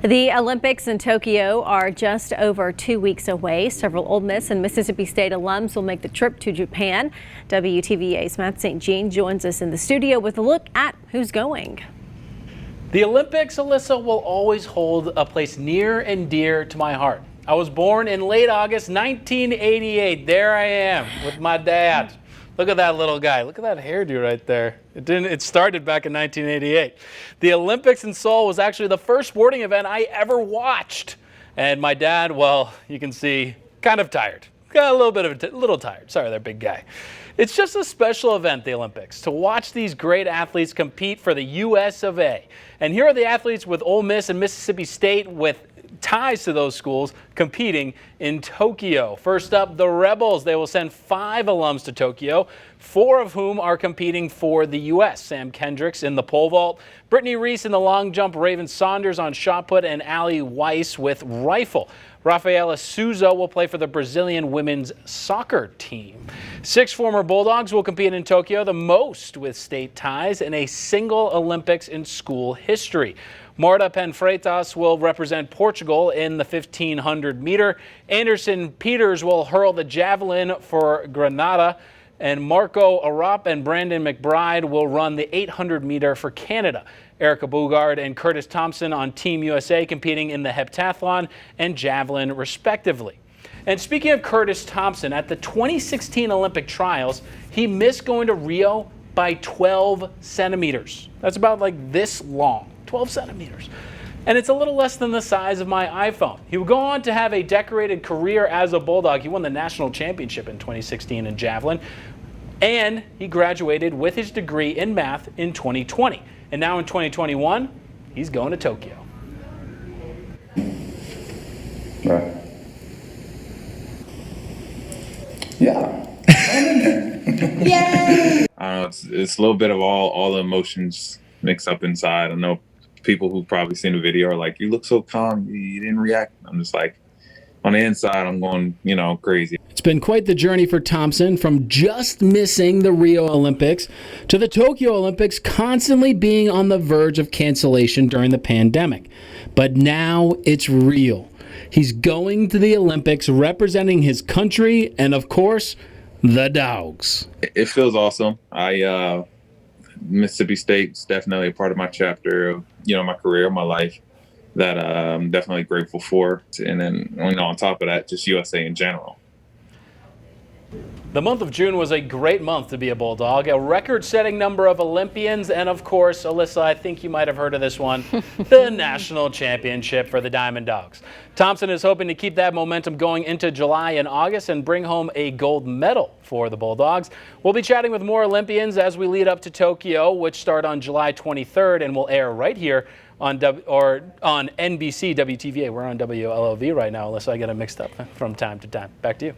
The Olympics in Tokyo are just over 2 weeks away. Several Ole Miss and Mississippi State alums will make the trip to Japan. WTVA's Matt St. Jean joins us in the studio with a look at who's going. The Olympics, Alyssa, will always hold a place near and dear to my heart. I was born in late August 1988. There I am with my dad. Look at that little guy. Look at that hairdo right there. It started back in 1988. The Olympics in Seoul was actually the first sporting event I ever watched. And my dad, well, you can see, kind of tired. Got a little tired. Sorry there, big guy. It's just a special event, the Olympics, to watch these great athletes compete for the US of A. And here are the athletes with Ole Miss and Mississippi State with ties to those schools competing in Tokyo. First up, the Rebels. They will send 5 alums to Tokyo, 4 of whom are competing for the U.S. Sam Kendricks in the pole vault, Brittany Reese in the long jump, Raven Saunders on shot put, and Allie Weiss with rifle. Rafaela Souza will play for the Brazilian women's soccer team. 6 former Bulldogs will compete in Tokyo, the most with state ties in a single Olympics in school history. Marta Penfreitas will represent Portugal in the 1500 meter. Anderson Peters will hurl the javelin for Grenada. And Marco Arap and Brandon McBride will run the 800 meter for Canada. Erica Bugard and Curtis Thompson on Team USA competing in the heptathlon and javelin respectively. And speaking of Curtis Thompson, at the 2016 Olympic trials, he missed going to Rio by 12 centimeters. That's about like this long. 12 centimeters. And it's a little less than the size of my iPhone. He will go on to have a decorated career as a Bulldog. He won the national championship in 2016 in javelin. And he graduated with his degree in math in 2020. And now in 2021, he's going to Tokyo. Right. Yeah. I'm in there. Yay! I don't know, it's a little bit of all the emotions mixed up inside. I know people who probably seen the video are like, you look so calm, you didn't react. I'm just like, on the inside, I'm going, crazy. It's been quite the journey for Thompson, from just missing the Rio Olympics to the Tokyo Olympics constantly being on the verge of cancellation during the pandemic. But now it's real. He's going to the Olympics representing his country and, of course, the Dogs. It feels awesome. Mississippi State's definitely a part of my chapter of, my career, my life, that I'm definitely grateful for. And then, on top of that, just USA in general. The month of June was a great month to be a Bulldog, a record-setting number of Olympians, and of course, Alyssa, I think you might have heard of this one, the national championship for the Diamond Dogs. Thompson is hoping to keep that momentum going into July and August and bring home a gold medal for the Bulldogs. We'll be chatting with more Olympians as we lead up to Tokyo, which start on July 23rd and will air right here on NBC WTVA. We're on WLOV right now, Alyssa. I get it mixed up from time to time. Back to you.